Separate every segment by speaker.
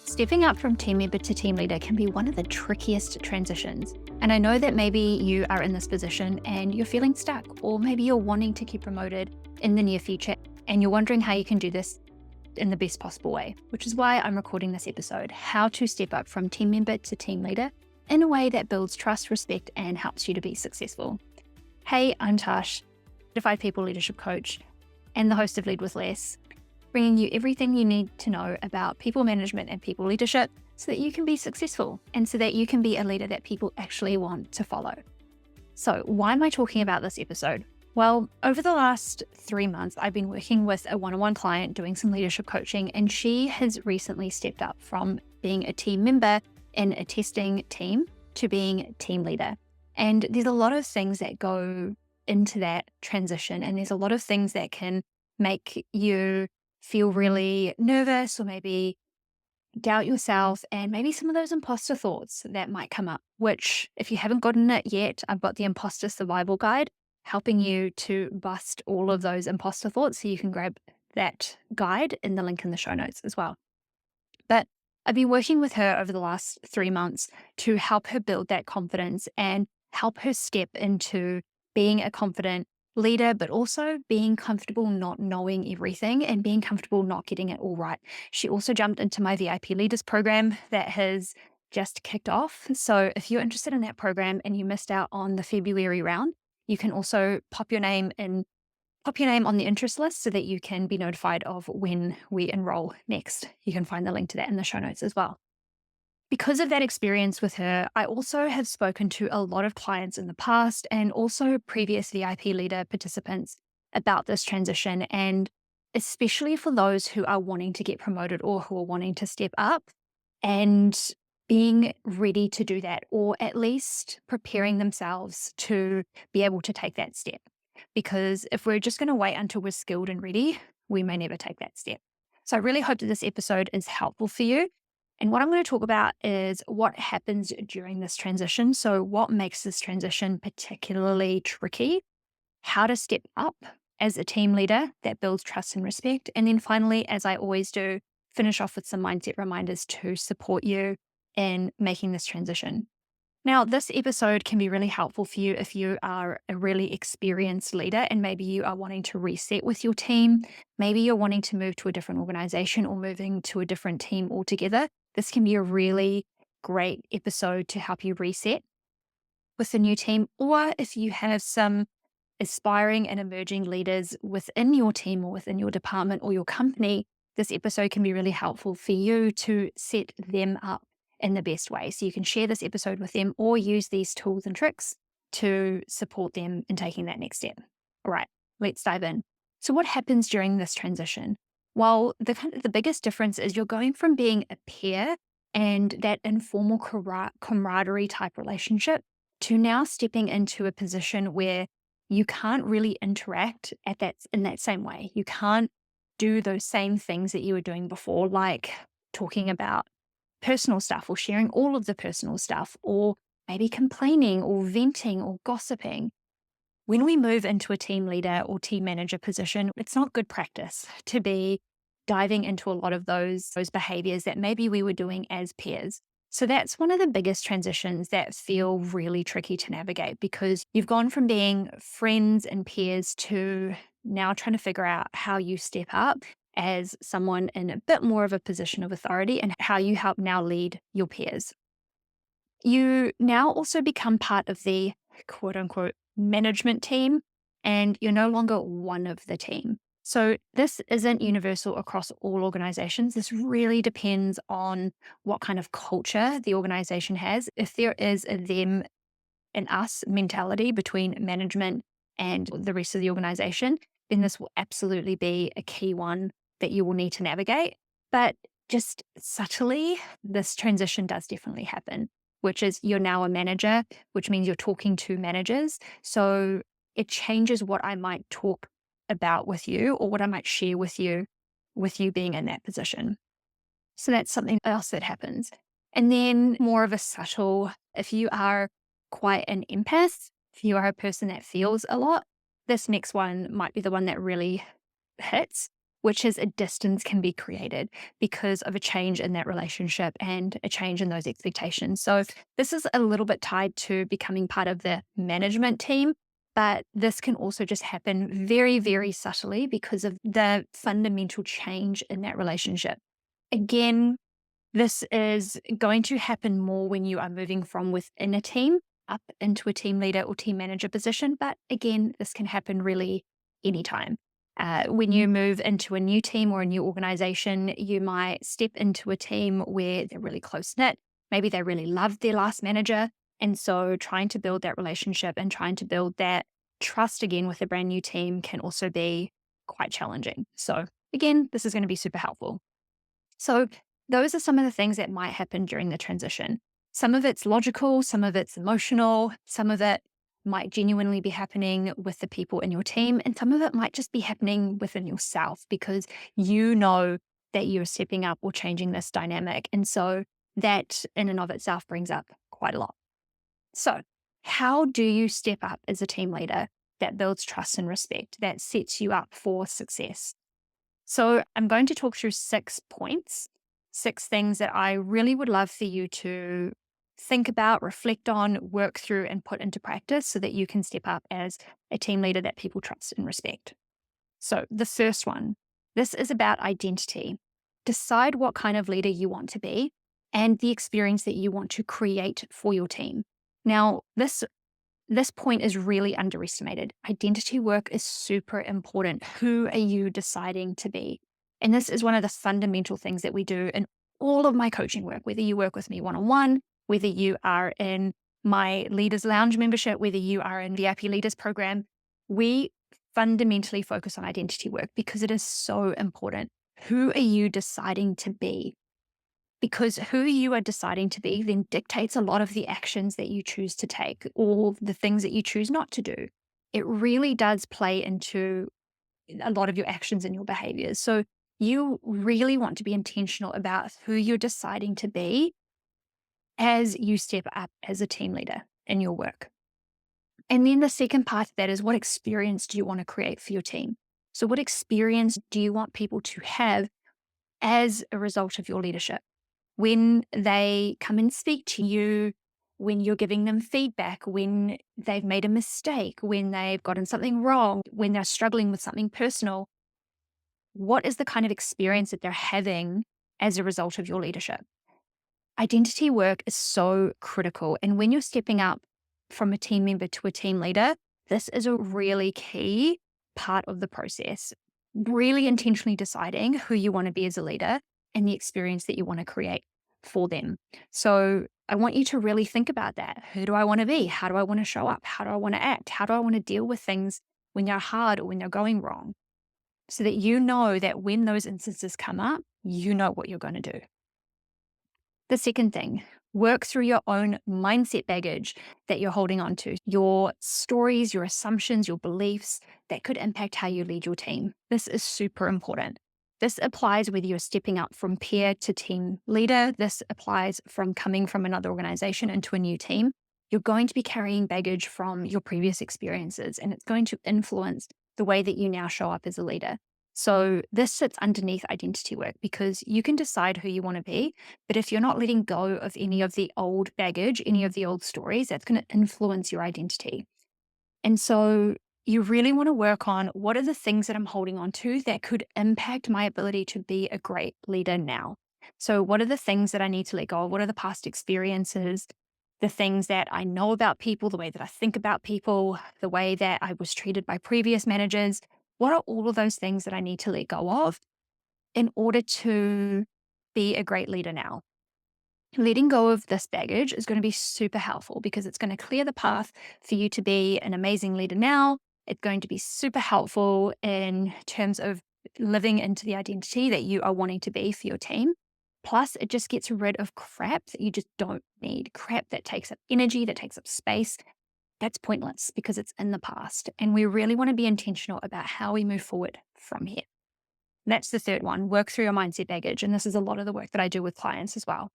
Speaker 1: Stepping up from team member to team leader can be one of the trickiest transitions. And I know that maybe you are in this position and you're feeling stuck, or maybe you're wanting to get promoted in the near future and you're wondering how you can do this in the best possible way, which is why I'm recording this episode, how to step up from team member to team leader in a way that builds trust, respect, and helps you to be successful. Hey, I'm Tash, certified people leadership coach and the host of Lead with Less, bringing you everything you need to know about people management and people leadership so that you can be successful and so that you can be a leader that people actually want to follow. So why am I talking about this episode? Well, over the last 3 months, I've been working with a one-on-one client doing some leadership coaching, and she has recently stepped up from being a team member in a testing team to being team leader. And there's a lot of things that go into that transition, and there's a lot of things that can make you feel really nervous or maybe doubt yourself, and maybe some of those imposter thoughts that might come up, which if you haven't gotten it yet, I've got the Imposter Survival Guide helping you to bust all of those imposter thoughts. So you can grab that guide in the link in the show notes as well. But I've been working with her over the last 3 months to help her build that confidence and help her step into being a confident leader, but also being comfortable not knowing everything and being comfortable not getting it all right. She also jumped into my VIP Leaders program that has just kicked off. So if you're interested in that program and you missed out on the February round, you can also pop your name on the interest list so that you can be notified of when we enroll next. You can find the link to that in the show notes as well. Because of that experience with her, I also have spoken to a lot of clients in the past and also previous VIP leader participants about this transition, and especially for those who are wanting to get promoted or who are wanting to step up and being ready to do that, or at least preparing themselves to be able to take that step. Because if we're just going to wait until we're skilled and ready, we may never take that step. So I really hope that this episode is helpful for you. And what I'm going to talk about is what happens during this transition. So what makes this transition particularly tricky, how to step up as a team leader that builds trust and respect. And then finally, as I always do, finish off with some mindset reminders to support you in making this transition. Now, this episode can be really helpful for you if you are a really experienced leader and maybe you are wanting to reset with your team. Maybe you're wanting to move to a different organization or moving to a different team altogether. This can be a really great episode to help you reset with a new team. Or if you have some aspiring and emerging leaders within your team or within your department or your company, this episode can be really helpful for you to set them up in the best way. So you can share this episode with them or use these tools and tricks to support them in taking that next step. All right, let's dive in. So what happens during this transition? Well, the biggest difference is you're going from being a peer and that informal camaraderie type relationship to now stepping into a position where you can't really interact in that same way. You can't do those same things that you were doing before, like talking about personal stuff or sharing all of the personal stuff, or maybe complaining or venting or gossiping. When we move into a team leader or team manager position, it's not good practice to be diving into a lot of those behaviors that maybe we were doing as peers. So that's one of the biggest transitions that feel really tricky to navigate, because you've gone from being friends and peers to now trying to figure out how you step up as someone in a bit more of a position of authority and how you help now lead your peers. You now also become part of the quote unquote management team, and you're no longer one of the team. So this isn't universal across all organizations. This really depends on what kind of culture the organization has. If there is a them and us mentality between management and the rest of the organization, then this will absolutely be a key one that you will need to navigate. But just subtly, this transition does definitely happen, which is you're now a manager, which means you're talking to managers. So it changes what I might talk about with you or what I might share with you being in that position. So that's something else that happens. And then more of a subtle, if you are quite an empath, if you are a person that feels a lot, this next one might be the one that really hits. which is a distance can be created because of a change in that relationship and a change in those expectations. So this is a little bit tied to becoming part of the management team, but this can also just happen very, very subtly because of the fundamental change in that relationship. Again, this is going to happen more when you are moving from within a team up into a team leader or team manager position. But again, this can happen really anytime. When you move into a new team or a new organization, you might step into a team where they're really close knit. Maybe they really loved their last manager. And so trying to build that relationship and trying to build that trust again with a brand new team can also be quite challenging. So again, this is going to be super helpful. So those are some of the things that might happen during the transition. Some of it's logical, some of it's emotional, some of it might genuinely be happening with the people in your team, and some of it might just be happening within yourself because you know that you're stepping up or changing this dynamic. And so that in and of itself brings up quite a lot. So, how do you step up as a team leader that builds trust and respect, that sets you up for success? So, I'm going to talk through 6 points, 6 things that I really would love for you to think about, reflect on, work through, and put into practice so that you can step up as a team leader that people trust and respect. So, the first one, this is about identity. Decide what kind of leader you want to be and the experience that you want to create for your team. Now, this point is really underestimated. Identity work is super important. Who are you deciding to be? And this is one of the fundamental things that we do in all of my coaching work, whether you work with me one-on-one, whether you are in my Leaders Lounge membership, whether you are in VIP Leaders program, we fundamentally focus on identity work because it is so important. Who are you deciding to be? Because who you are deciding to be then dictates a lot of the actions that you choose to take or the things that you choose not to do. It really does play into a lot of your actions and your behaviors. So you really want to be intentional about who you're deciding to be as you step up as a team leader in your work. And then the second part of that is, what experience do you want to create for your team? So what experience do you want people to have as a result of your leadership? When they come and speak to you, when you're giving them feedback, when they've made a mistake, when they've gotten something wrong, when they're struggling with something personal, what is the kind of experience that they're having as a result of your leadership? Identity work is so critical. And when you're stepping up from a team member to a team leader, this is a really key part of the process. Really intentionally deciding who you want to be as a leader and the experience that you want to create for them. So I want you to really think about that. Who do I want to be? How do I want to show up? How do I want to act? How do I want to deal with things when they're hard or when they're going wrong? So that you know that when those instances come up, you know what you're going to do. The second thing, work through your own mindset baggage that you're holding on to, your stories, your assumptions, your beliefs that could impact how you lead your team. This is super important. This applies whether you're stepping up from peer to team leader. This applies from coming from another organization into a new team. You're going to be carrying baggage from your previous experiences, and it's going to influence the way that you now show up as a leader. So this sits underneath identity work because you can decide who you want to be, but if you're not letting go of any of the old baggage, any of the old stories, that's going to influence your identity. And so you really want to work on, what are the things that I'm holding on to that could impact my ability to be a great leader now? So what are the things that I need to let go of? What are the past experiences, the things that I know about people, the way that I think about people, the way that I was treated by previous managers? What are all of those things that I need to let go of in order to be a great leader now? Letting go of this baggage is going to be super helpful because it's going to clear the path for you to be an amazing leader now. It's going to be super helpful in terms of living into the identity that you are wanting to be for your team. Plus, it just gets rid of crap that you just don't need, crap that takes up energy, that takes up space. That's pointless because it's in the past. And we really want to be intentional about how we move forward from here. That's the third one, work through your mindset baggage. And this is a lot of the work that I do with clients as well.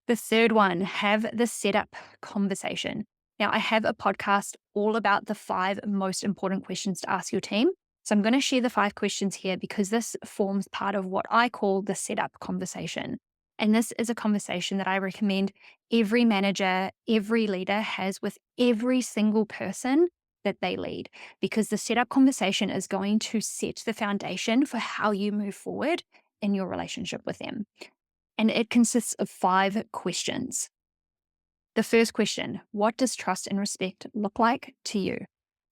Speaker 1: The third one, have the setup conversation. Now, I have a podcast all about the 5 most important questions to ask your team. So I'm going to share the 5 questions here because this forms part of what I call the setup conversation. And this is a conversation that I recommend every manager, every leader has with every single person that they lead, because the setup conversation is going to set the foundation for how you move forward in your relationship with them. And it consists of 5 questions. The first question: what does trust and respect look like to you?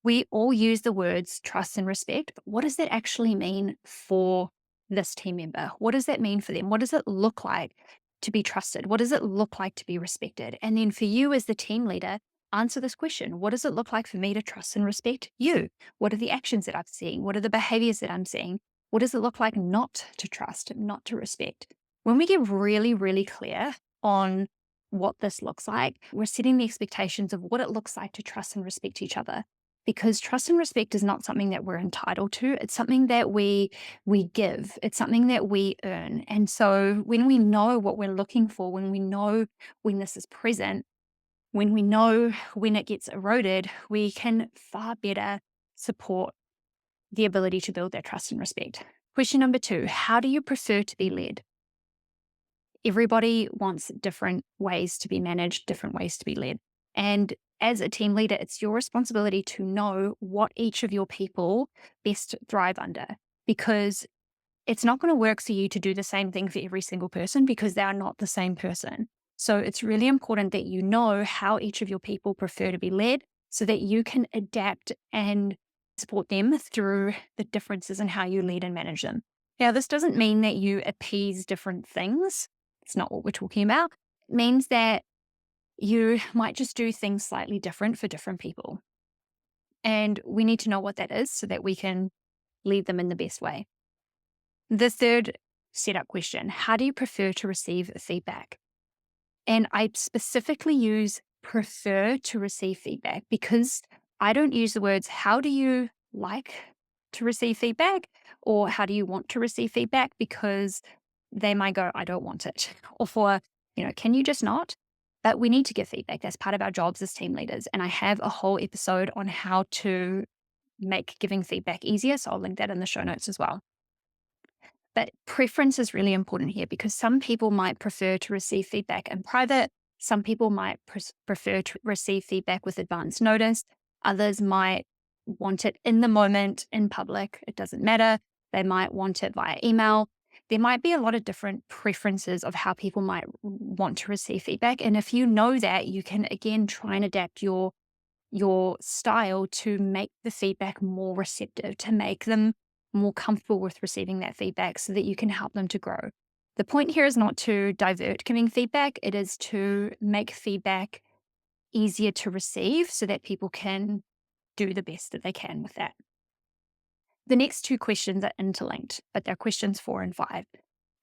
Speaker 1: We all use the words trust and respect, but what does that actually mean for this team member? What does that mean for them? What does it look like to be trusted? What does it look like to be respected? And then for you as the team leader, answer this question: what does it look like for me to trust and respect you? What are the actions that I'm seeing? What are the behaviors that I'm seeing? What does it look like not to trust, not to respect? When we get really, really clear on what this looks like, we're setting the expectations of what it looks like to trust and respect each other. Because trust and respect is not something that we're entitled to. It's something that we give. It's something that we earn. And so when we know what we're looking for, when we know when this is present, when we know when it gets eroded, we can far better support the ability to build that trust and respect. Question number 2: how do you prefer to be led? Everybody wants different ways to be managed, different ways to be led. And as a team leader, it's your responsibility to know what each of your people best thrive under, because it's not going to work for you to do the same thing for every single person because they are not the same person. So it's really important that you know how each of your people prefer to be led so that you can adapt and support them through the differences in how you lead and manage them. Now, this doesn't mean that you appease different things. It's not what we're talking about. It means that you might just do things slightly different for different people. And we need to know what that is so that we can lead them in the best way. The third setup question: how do you prefer to receive feedback? And I specifically use prefer to receive feedback because I don't use the words how do you like to receive feedback or how do you want to receive feedback, because they might go, I don't want it. Or for, can you just not? But we need to give feedback. That's part of our jobs as team leaders. And I have a whole episode on how to make giving feedback easier. So I'll link that in the show notes as well. But preference is really important here because some people might prefer to receive feedback in private. Some people might prefer to receive feedback with advance notice. Others might want it in the moment in public. It doesn't matter. They might want it via email. There might be a lot of different preferences of how people might want to receive feedback. And if you know that, you can, again, try and adapt your style to make the feedback more receptive, to make them more comfortable with receiving that feedback so that you can help them to grow. The point here is not to divert giving feedback. It is to make feedback easier to receive so that people can do the best that they can with that. The next 2 questions are interlinked, but they're questions 4 and 5.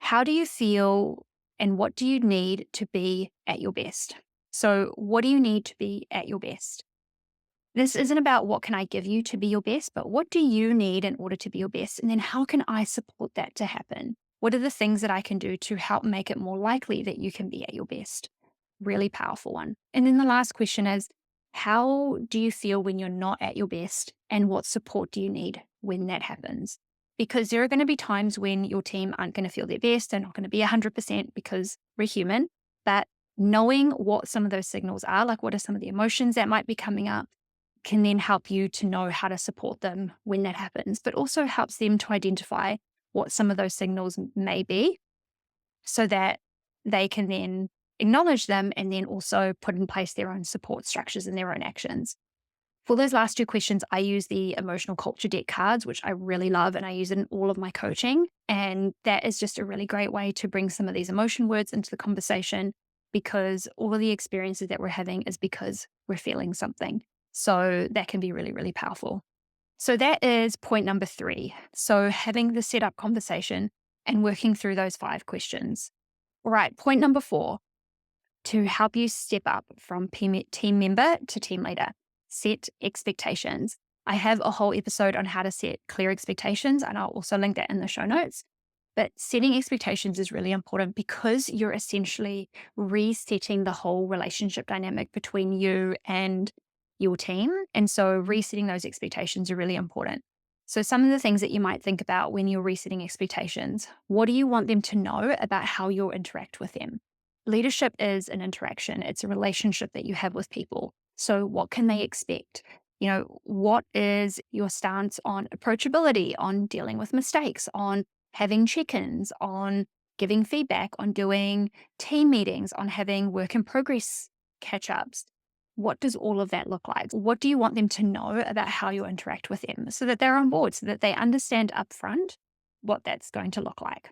Speaker 1: How do you feel and what do you need to be at your best? So what do you need to be at your best? This isn't about what can I give you to be your best, but what do you need in order to be your best? And then how can I support that to happen? What are the things that I can do to help make it more likely that you can be at your best? Really powerful one. And then the last question is, how do you feel when you're not at your best? And what support do you need when that happens? Because there are going to be times when your team aren't going to feel their best. They're not going to be 100% because we're human. But knowing what some of those signals are, like what are some of the emotions that might be coming up, can then help you to know how to support them when that happens, but also helps them to identify what some of those signals may be so that they can then acknowledge them and then also put in place their own support structures and their own actions. For those last 2 questions, I use the emotional culture deck cards, which I really love, and I use it in all of my coaching. And that is just a really great way to bring some of these emotion words into the conversation, because all of the experiences that we're having is because we're feeling something. So that can be really, really powerful. So that is point number 3. So having the setup conversation and working through those 5 questions. All right, point number 4, to help you step up from team member to team leader, set expectations. I have a whole episode on how to set clear expectations, and I'll also link that in the show notes. But setting expectations is really important because you're essentially resetting the whole relationship dynamic between you and your team. And so resetting those expectations are really important. So some of the things that you might think about when you're resetting expectations: what do you want them to know about how you'll interact with them? Leadership is an interaction. It's a relationship that you have with people. So what can they expect? What is your stance on approachability, on dealing with mistakes, on having check-ins, on giving feedback, on doing team meetings, on having work in progress catch-ups? What does all of that look like? What do you want them to know about how you interact with them so that they're on board, so that they understand upfront what that's going to look like?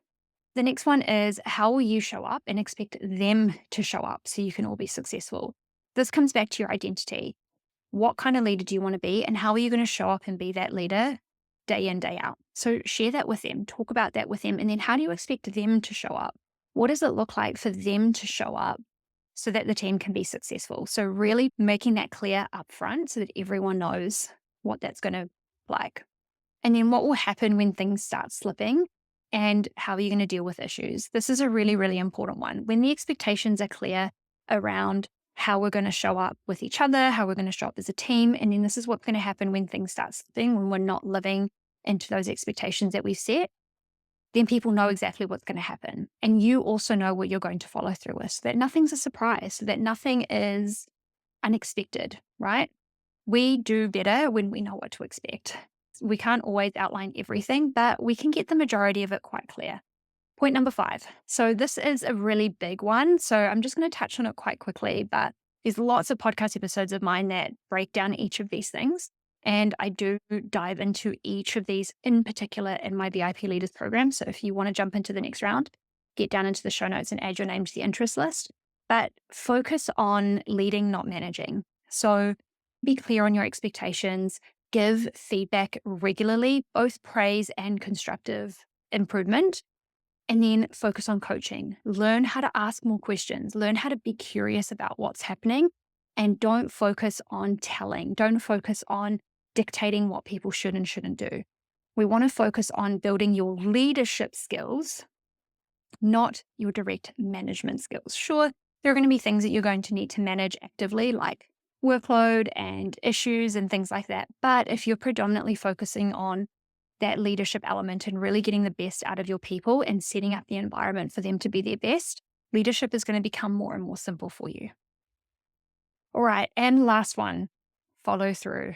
Speaker 1: The next one is, how will you show up and expect them to show up so you can all be successful? This comes back to your identity. What kind of leader do you want to be, and how are you going to show up and be that leader day in, day out? So share that with them, talk about that with them, and then how do you expect them to show up? What does it look like for them to show up so that the team can be successful? So really making that clear upfront so that everyone knows what that's going to look like. And then what will happen when things start slipping, and how are you going to deal with issues? This is a really, really important one. When the expectations are clear around how we're going to show up with each other, how we're going to show up as a team, and then this is what's going to happen when things start slipping, when we're not living into those expectations that we've set, then people know exactly what's going to happen. And you also know what you're going to follow through with, so that nothing's a surprise, so that nothing is unexpected, right? We do better when we know what to expect. We can't always outline everything, but we can get the majority of it quite clear. Point number 5. So this is a really big one. So I'm just going to touch on it quite quickly, but there's lots of podcast episodes of mine that break down each of these things. And I do dive into each of these in particular in my VIP Leaders program. So if you want to jump into the next round, get down into the show notes and add your name to the interest list. But focus on leading, not managing. So be clear on your expectations, give feedback regularly, both praise and constructive improvement, and then focus on coaching. Learn how to ask more questions, learn how to be curious about what's happening, and don't focus on telling. Don't focus on dictating what people should and shouldn't do. We want to focus on building your leadership skills, not your direct management skills. Sure, there are going to be things that you're going to need to manage actively, like workload and issues and things like that. But if you're predominantly focusing on that leadership element and really getting the best out of your people and setting up the environment for them to be their best, leadership is going to become more and more simple for you. All right, and last one, follow through.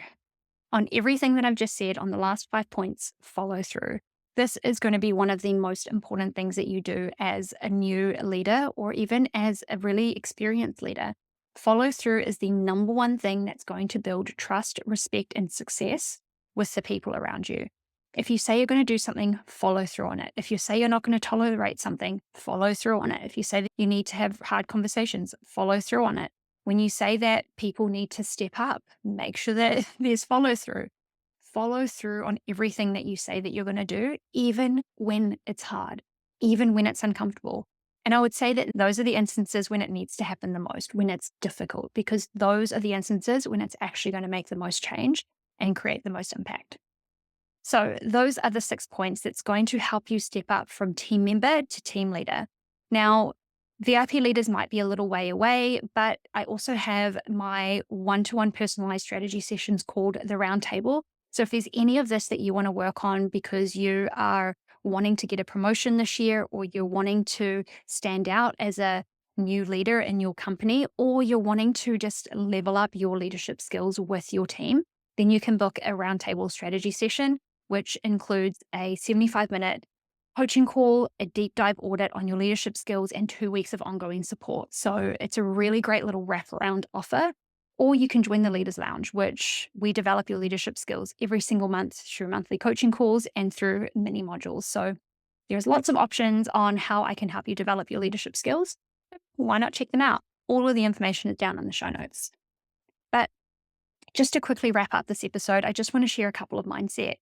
Speaker 1: On everything that I've just said on the last 5 points, follow through. This is going to be one of the most important things that you do as a new leader or even as a really experienced leader. Follow through is the number one thing that's going to build trust, respect, and success with the people around you. If you say you're going to do something, follow through on it. If you say you're not going to tolerate something, follow through on it. If you say that you need to have hard conversations, follow through on it. When you say that people need to step up, make sure that there's follow through. Follow through on everything that you say that you're going to do, even when it's hard, even when it's uncomfortable. And I would say that those are the instances when it needs to happen the most, when it's difficult, because those are the instances when it's actually going to make the most change and create the most impact. So those are the 6 points that's going to help you step up from team member to team leader. Now, VIP leaders might be a little way away, but I also have my one-to-one personalized strategy sessions called the Roundtable. So if there's any of this that you want to work on because you are wanting to get a promotion this year, or you're wanting to stand out as a new leader in your company, or you're wanting to just level up your leadership skills with your team, then you can book a Roundtable strategy session, which includes a 75-minute coaching call, a deep dive audit on your leadership skills, and 2 weeks of ongoing support. So it's a really great little wraparound offer. Or you can join the Leaders Lounge, which we develop your leadership skills every single month through monthly coaching calls and through mini modules. So there's lots of options on how I can help you develop your leadership skills. Why not check them out? All of the information is down in the show notes. But just to quickly wrap up this episode, I just want to share a couple of mindset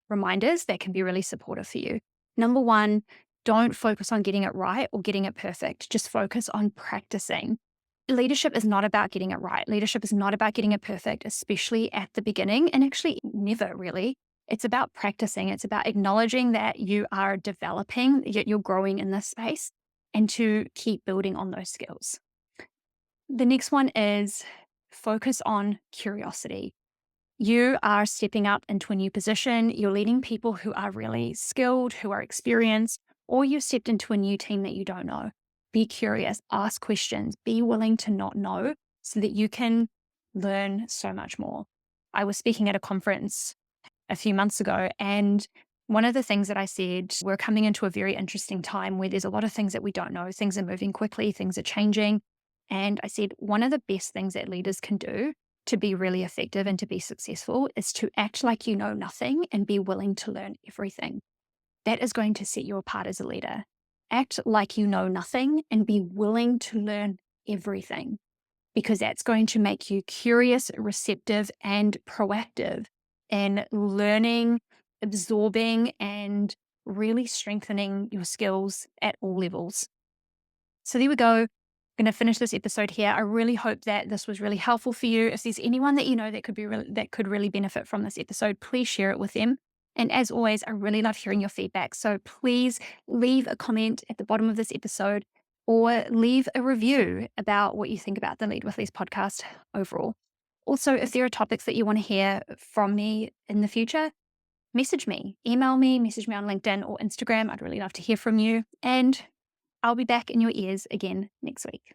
Speaker 1: reminders that can be really supportive for you. Number 1, don't focus on getting it right or getting it perfect. Just focus on practicing. Leadership is not about getting it right. Leadership is not about getting it perfect, especially at the beginning, and actually never really. It's about practicing. It's about acknowledging that you are developing, you're growing in this space, and to keep building on those skills. The next one is focus on curiosity. You are stepping up into a new position. You're leading people who are really skilled, who are experienced, or you've stepped into a new team that you don't know. Be curious, ask questions, be willing to not know so that you can learn so much more. I was speaking at a conference a few months ago, and one of the things that I said, we're coming into a very interesting time where there's a lot of things that we don't know. Things are moving quickly, things are changing. And I said, one of the best things that leaders can do to be really effective and to be successful is to act like you know nothing and be willing to learn everything. That is going to set you apart as a leader. Act like you know nothing and be willing to learn everything, because that's going to make you curious, receptive, and proactive in learning, absorbing, and really strengthening your skills at all levels. So there we go. I'm going to finish this episode here. I really hope that this was really helpful for you. If there's anyone that you know that could really benefit from this episode, please share it with them. And as always, I really love hearing your feedback. So please leave a comment at the bottom of this episode or leave a review about what you think about the Lead with Less podcast overall. Also, if there are topics that you want to hear from me in the future, message me, email me, message me on LinkedIn or Instagram. I'd really love to hear from you. And I'll be back in your ears again next week.